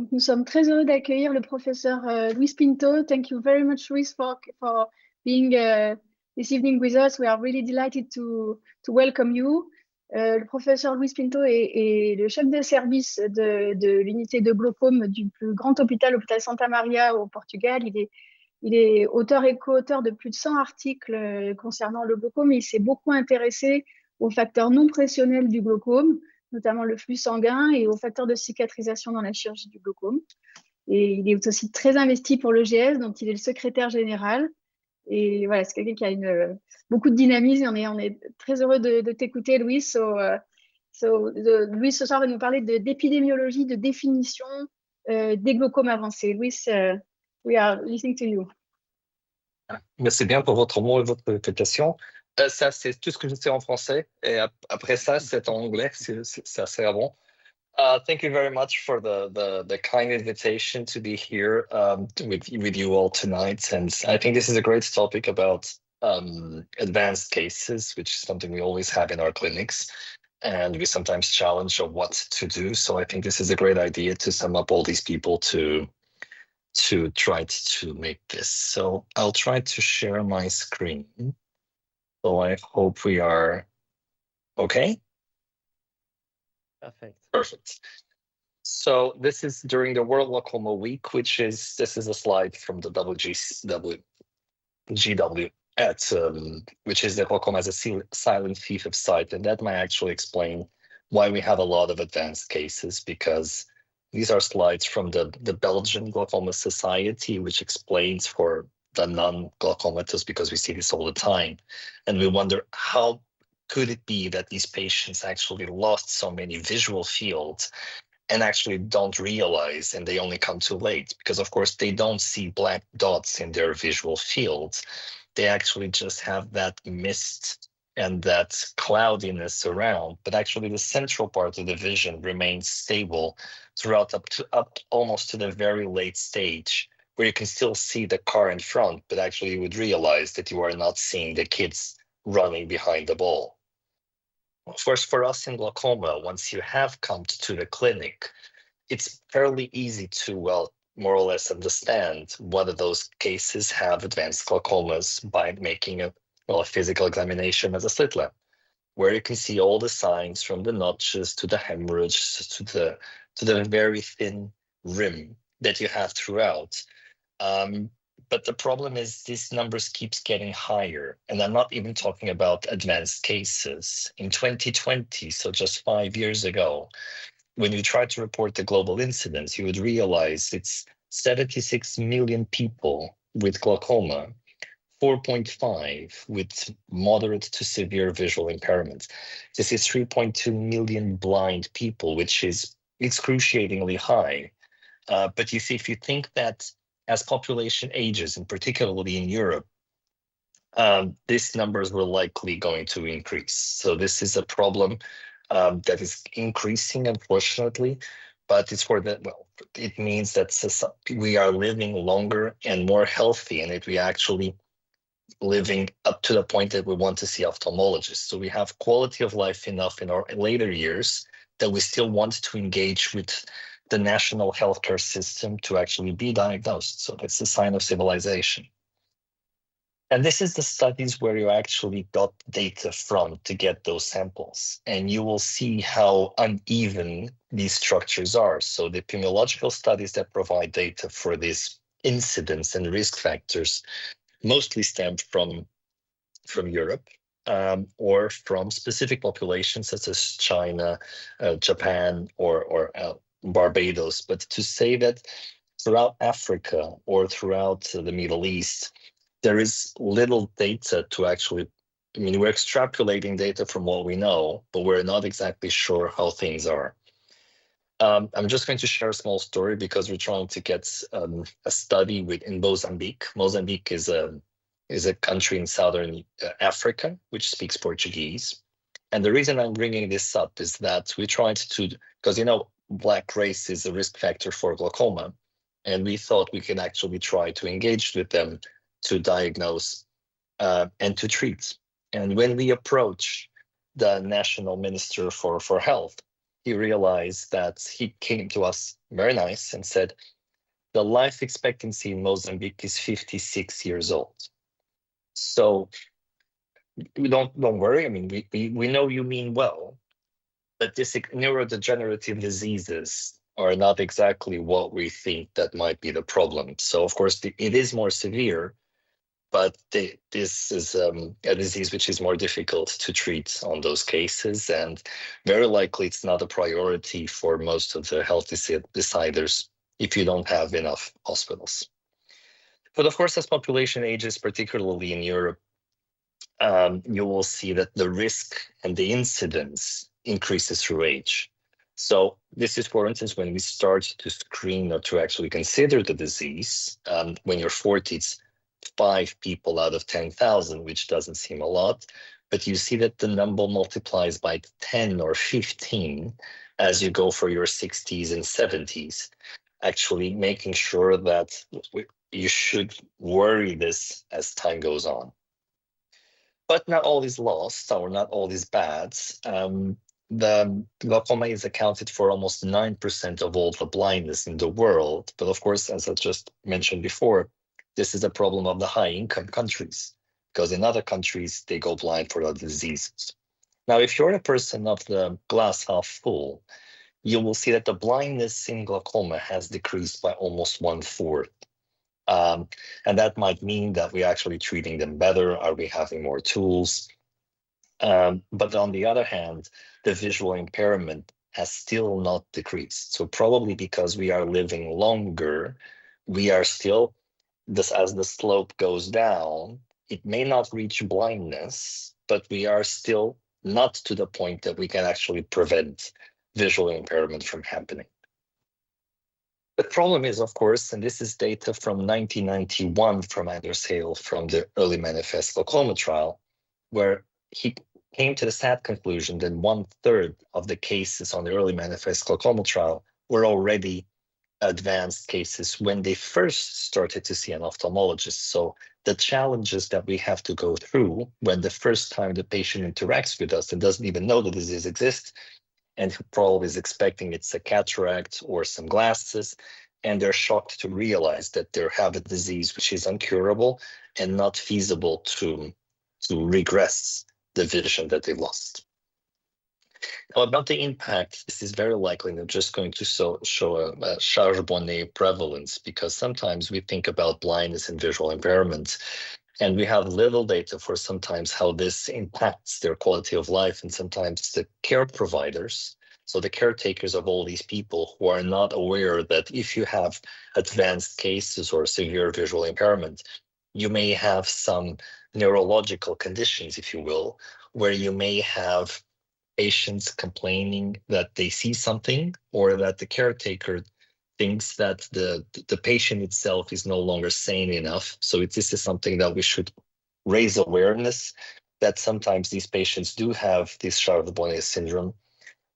Donc, nous sommes très heureux d'accueillir le professeur Luis Pinto. Thank you very much, Luis, for being this evening with us. We are really delighted to welcome you. Le professeur Luis Pinto est le chef de service de l'unité de glaucome du plus grand hôpital Santa Maria au Portugal. Il est auteur et co-auteur de plus de 100 articles concernant le glaucome. Il s'est beaucoup intéressé aux facteurs non pressionnels du glaucome, notamment le flux sanguin et aux facteurs de cicatrisation dans la chirurgie du glaucome. Et il est aussi très investi pour l'EGS, dont il est le secrétaire général. Et voilà, c'est quelqu'un qui a beaucoup de dynamisme et on est très heureux de t'écouter, Louis. Louis, ce soir, va nous parler d'épidémiologie, de définition des glaucomes avancés. Louis, we are listening to you. Merci bien pour votre mot et votre invitation. Ça, c'est tout ce que je sais en français. Et après ça, c'est en anglais. C'est assez bon. Thank you very much for the kind invitation to be here with you all tonight. And I think this is a great topic about advanced cases, which is something we always have in our clinics. And we sometimes challenge of what to do. So I think this is a great idea to sum up all these people to try to make this. So I'll try to share my screen. So I hope we are okay. Perfect. So this is during the World Glaucoma Week, this is a slide from the GW which is the glaucoma as a silent thief of sight. And that might actually explain why we have a lot of advanced cases, because these are slides from the Belgian Glaucoma Society, which explains for the non-glaucomatous, because we see this all the time. And we wonder, how could it be that these patients actually lost so many visual fields and actually don't realize, and they only come too late? Because, of course, they don't see black dots in their visual fields. They actually just have that mist and that cloudiness around, but actually the central part of the vision remains stable throughout up almost to the very late stage, where you can still see the car in front, but actually you would realize that you are not seeing the kids running behind the ball. Of course, for us in glaucoma, once you have come to the clinic, it's fairly easy to, well, more or less understand whether those cases have advanced glaucomas by making a physical examination as a slit lamp, where you can see all the signs from the notches to the hemorrhage to the very thin rim that you have throughout. But the problem is these numbers keeps getting higher. And I'm not even talking about advanced cases. In 2020, so just 5 years ago, when you try to report the global incidence, you would realize it's 76 million people with glaucoma, 4.5 with moderate to severe visual impairment. This is 3.2 million blind people, which is excruciatingly high. But you see, if you think that as population ages, and particularly in Europe, these numbers were likely going to increase. So this is a problem that is increasing, unfortunately, but it's it means that we are living longer and more healthy, and that we actually living up to the point that we want to see ophthalmologists. So we have quality of life enough in our later years that we still want to engage with the national healthcare system to actually be diagnosed. So that's a sign of civilization. And this is the studies where you actually got data from to get those samples. And you will see how uneven these structures are. So the epidemiological studies that provide data for these incidence and risk factors mostly stem from Europe, or from specific populations such as China, Japan, or Barbados. But to say that throughout Africa or throughout the Middle East, there is little data to actually, we're extrapolating data from what we know, but we're not exactly sure how things are. I'm just going to share a small story because we're trying to get a study in Mozambique. Mozambique is a country in southern Africa which speaks Portuguese. And the reason I'm bringing this up is that we tried to, because black race is a risk factor for glaucoma, and we thought we could actually try to engage with them to diagnose and to treat. And when we approach the National Minister for Health, he realized that he came to us very nice and said, the life expectancy in Mozambique is 56 years old. So don't worry. I mean, we know you mean well, but this neurodegenerative diseases are not exactly what we think that might be the problem. So of course, it is more severe, but this is a disease which is more difficult to treat on those cases, and very likely it's not a priority for most of the health deciders if you don't have enough hospitals. But of course, as population ages, particularly in Europe, you will see that the risk and the incidence increases through age. So this is, for instance, when we start to screen or to actually consider the disease, when you're 40, it's 5 people out of 10,000, which doesn't seem a lot, but you see that the number multiplies by 10 or 15 as you go for your 60s and 70s, actually making sure that you should worry this as time goes on. But not all is lost, or not all is bad. The glaucoma is accounted for almost 9% of all the blindness in the world. But of course, as I just mentioned before, this is a problem of the high-income countries, because in other countries, they go blind for other diseases. Now, if you're a person of the glass half full, you will see that the blindness in glaucoma has decreased by almost 1/4. And that might mean that we're actually treating them better. Are we having more tools? But on the other hand, the visual impairment has still not decreased. So probably because we are living longer, we are still, as the slope goes down, it may not reach blindness, but we are still not to the point that we can actually prevent visual impairment from happening. The problem is, of course, and this is data from 1991 from Anders Hale from the early manifest glaucoma trial, where he came to the sad conclusion that 1/3 of the cases on the early manifest glaucoma trial were already advanced cases when they first started to see an ophthalmologist. So the challenges that we have to go through when the first time the patient interacts with us and doesn't even know the disease exists, and who probably is expecting it's a cataract or some glasses, and they're shocked to realize that they have a disease which is incurable and not feasible to regress the vision that they lost. Now, about the impact, this is very likely not just going to show a Charles-Bonnet prevalence, because sometimes we think about blindness and visual impairment, and we have little data for sometimes how this impacts their quality of life, and sometimes the care providers, so the caretakers of all these people who are not aware that if you have advanced cases or severe visual impairment, you may have some neurological conditions, if you will, where you may have patients complaining that they see something, or that the caretaker thinks that the patient itself is no longer sane enough. So this is something that we should raise awareness that sometimes these patients do have this Charles-Bonnet syndrome,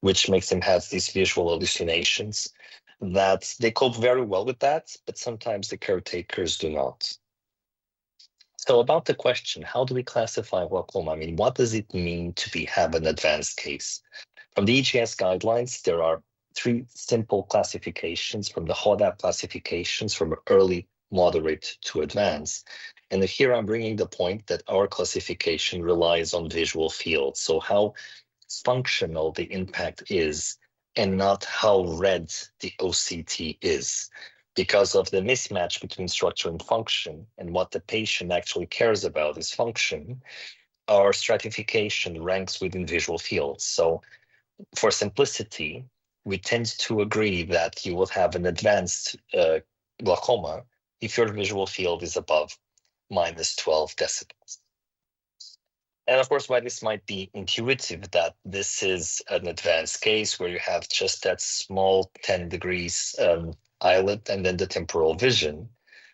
which makes them have these visual hallucinations, that they cope very well with that, but sometimes the caretakers do not. So about the question, how do we classify glaucoma? I mean, what does it mean to have an advanced case? From the EGS guidelines, there are 3 simple classifications from the HODAP classifications, from early, moderate to advanced. And here I'm bringing the point that our classification relies on visual field. So how functional the impact is, and not how red the OCT is. Because of the mismatch between structure and function, and what the patient actually cares about is function, our stratification ranks within visual fields. So for simplicity, we tend to agree that you will have an advanced glaucoma if your visual field is above -12 decibels. And of course, why this might be intuitive, that this is an advanced case where you have just that small 10 degrees islet and then the temporal vision.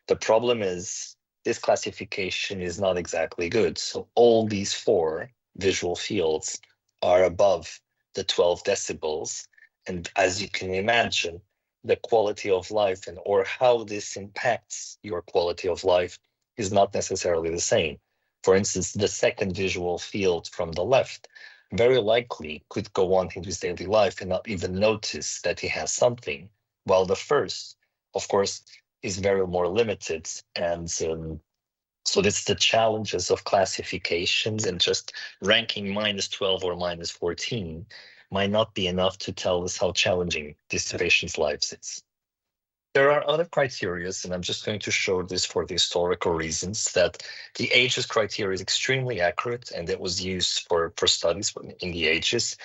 The problem is this classification is not exactly good. So all these 4 visual fields are above the 12 decibels. And as you can imagine, the quality of life or how this impacts your quality of life is not necessarily the same. For instance, the second visual field from the left very likely could go on in his daily life and not even notice that he has something, while the first, of course, is very more limited. And so it's the challenges of classifications, and just ranking -12 or -14 might not be enough to tell us how challenging this patient's life is. There are other criteria, and I'm just going to show this for the historical reasons, that the ages criteria is extremely accurate, and it was used for studies in the ages.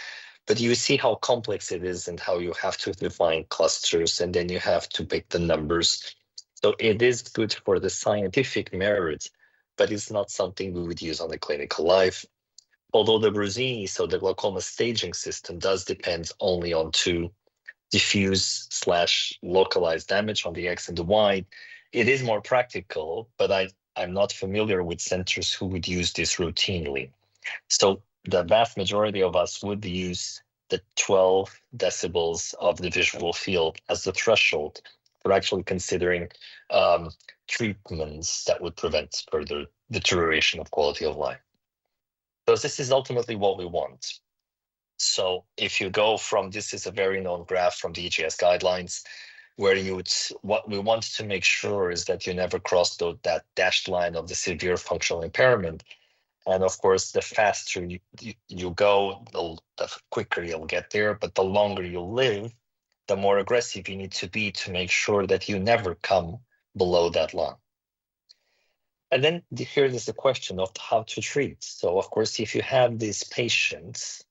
But you see how complex it is and how you have to define clusters, and then you have to pick the numbers. So it is good for the scientific merit, but it's not something we would use on the clinical life. Although the Brusini, so the glaucoma staging system, does depend only on two: diffuse/localized damage on the X and the Y. It is more practical, but I'm not familiar with centers who would use this routinely. So the vast majority of us would use the 12 decibels of the visual field as the threshold for actually considering treatments that would prevent further deterioration of quality of life. So this is ultimately what we want. So if you go from, this is a very known graph from the EGS guidelines, where what we want to make sure is that you never cross that dashed line of the severe functional impairment. And of course, the faster you go, the quicker you'll get there. But the longer you live, the more aggressive you need to be to make sure that you never come below that line. And then here is the question of how to treat. So of course, if you have these patients,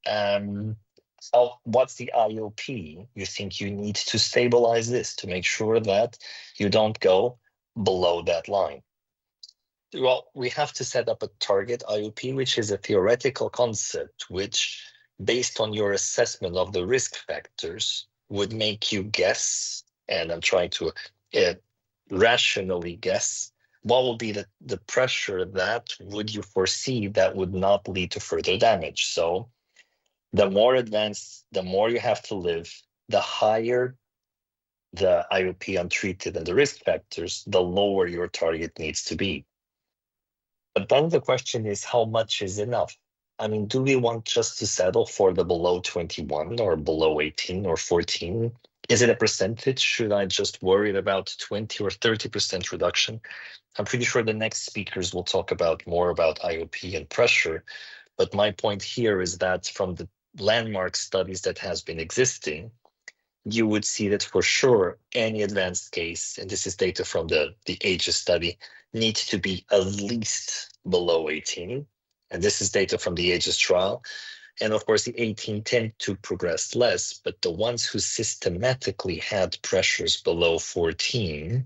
what's the IOP you think you need to stabilize this to make sure that you don't go below that line? Well, we have to set up a target IOP, which is a theoretical concept, which, based on your assessment of the risk factors, would make you guess, and I'm trying to rationally guess, what will be the pressure that would you foresee that would not lead to further damage. So the more advanced, the more you have to live, the higher the IOP untreated and the risk factors, the lower your target needs to be. But then the question is, how much is enough? I mean, do we want just to settle for the below 21 or below 18 or 14? Is it a percentage? Should I just worry about 20 or 30% reduction? I'm pretty sure the next speakers will talk more about IOP and pressure. But my point here is that from the landmark studies that has been existing, you would see that for sure any advanced case, and this is data from the AGES study, needs to be at least below 18. And this is data from the AGES trial. And of course, the 18 tend to progress less, but the ones who systematically had pressures below 14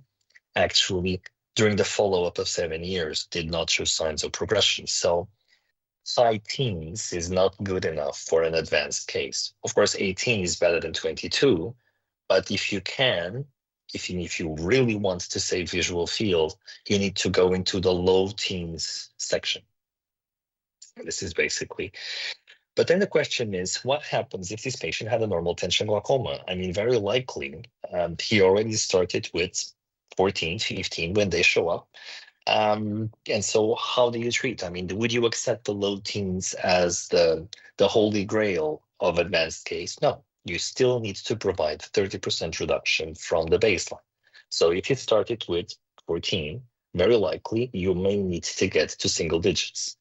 actually, during the follow-up of 7 years, did not show signs of progression. So high teens is not good enough for an advanced case. Of course, 18 is better than 22, but if you really want to save visual field, you need to go into the low teens section. This is basically. But then the question is, what happens if this patient had a normal tension glaucoma? I mean, very likely he already started with 14, 15 when they show up. And so how do you treat? I mean, would you accept the low teens as the holy grail of advanced case? No, you still need to provide 30% reduction from the baseline. So if you started with 14, very likely you may need to get to single digits.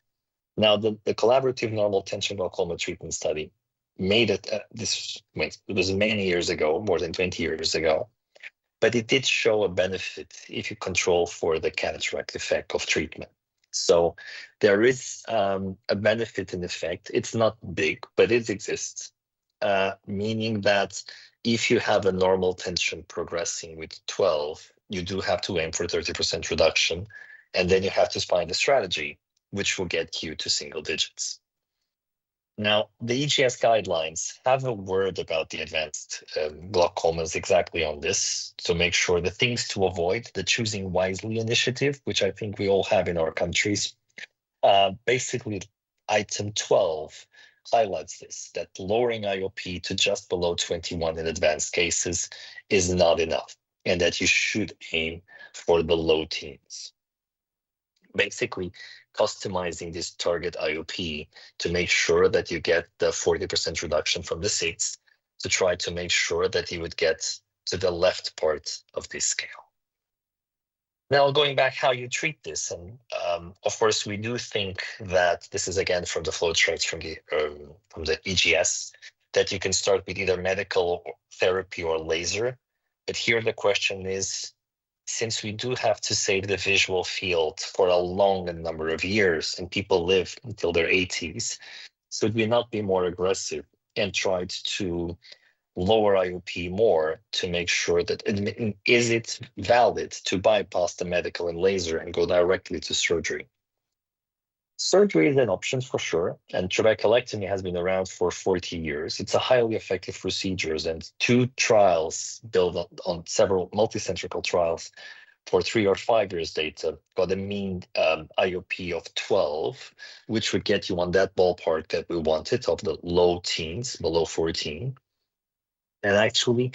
Now, the collaborative normal tension glaucoma treatment study made it, it was many years ago, more than 20 years ago, but it did show a benefit if you control for the cataract effect of treatment. So there is a benefit in effect. It's not big, but it exists, meaning that if you have a normal tension progressing with 12, you do have to aim for 30% reduction, and then you have to find a strategy which will get you to single digits. Now, the EGS guidelines have a word about the advanced glaucomas exactly on this, to make sure the things to avoid, the Choosing Wisely initiative, which I think we all have in our countries. Basically, item 12 highlights this, that lowering IOP to just below 21 in advanced cases is not enough, and that you should aim for the low teens. basically customizing this target IOP to make sure that you get the 40% reduction from the 6 to try to make sure that you would get to the left part of this scale. Now, going back how you treat this, and of course, we do think that this is again from the flowcharts from the EGS, that you can start with either medical therapy or laser. But here the question is, since we do have to save the visual field for a long number of years and people live until their 80s, should we not be more aggressive and try to lower IOP more to make sure that is it valid to bypass the medical and laser and go directly to surgery? Surgery is an option for sure, and trabeculectomy has been around for 40 years. It's a highly effective procedure, and 2 trials built on several multicentrical trials for 3 or 5 years data got a mean IOP of 12, which would get you on that ballpark that we wanted of the low teens, below 14. And actually,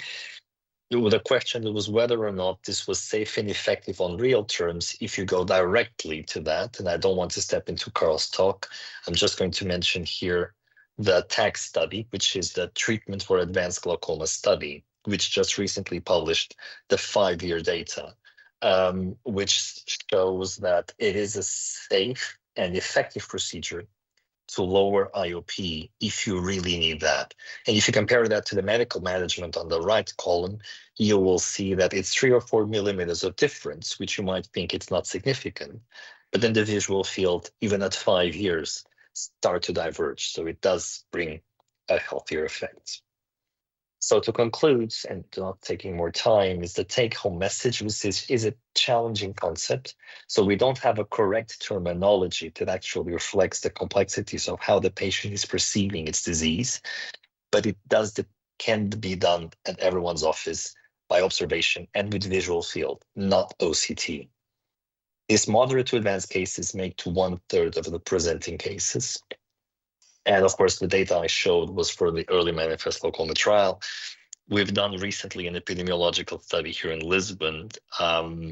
the question was whether or not this was safe and effective on real terms if you go directly to that. And I don't want to step into Carl's talk. I'm just going to mention here the TAG study, which is the Treatment for Advanced Glaucoma study, which just recently published the 5-year data, which shows that it is a safe and effective procedure to lower IOP if you really need that. And if you compare that to the medical management on the right column, you will see that it's 3 or 4 millimeters of difference, which you might think it's not significant. But then the visual field, even at 5 years, start to diverge. So it does bring a healthier effect. So to conclude, and not taking more time, is the take-home message, which is a challenging concept. So we don't have a correct terminology that actually reflects the complexities of how the patient is perceiving its disease, but it can be done at everyone's office by observation and with visual field, not OCT. These moderate to advanced cases make to 1/3 of the presenting cases. And of course, the data I showed was for the early manifest glaucoma trial. We've done recently an epidemiological study here in Lisbon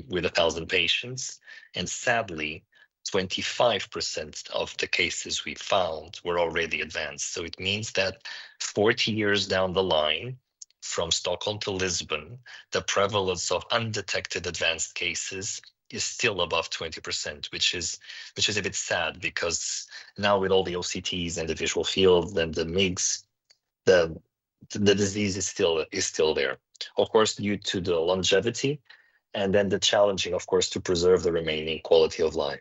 with 1,000 patients. And sadly, 25% of the cases we found were already advanced. So it means that 40 years down the line, from Stockholm to Lisbon, the prevalence of undetected advanced cases is still above 20%, which is a bit sad, because now with all the OCTs and the visual field and the MIGs, the disease is still there. Of course, due to the longevity, and then the challenging, of course, to preserve the remaining quality of life.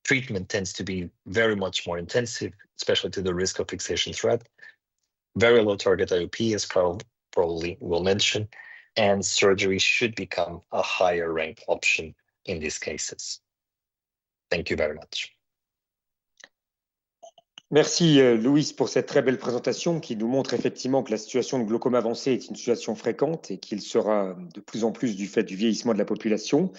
Treatment tends to be very much more intensive, especially to the risk of fixation threat. Very low target IOP, as Carl probably will mention, and surgery should become a higher ranked option in these cases. Thank you very much. Merci Louis pour cette très belle présentation qui nous montre effectivement que la situation de glaucome avancé est une situation fréquente et qu'il sera de plus en plus du fait du vieillissement de la population.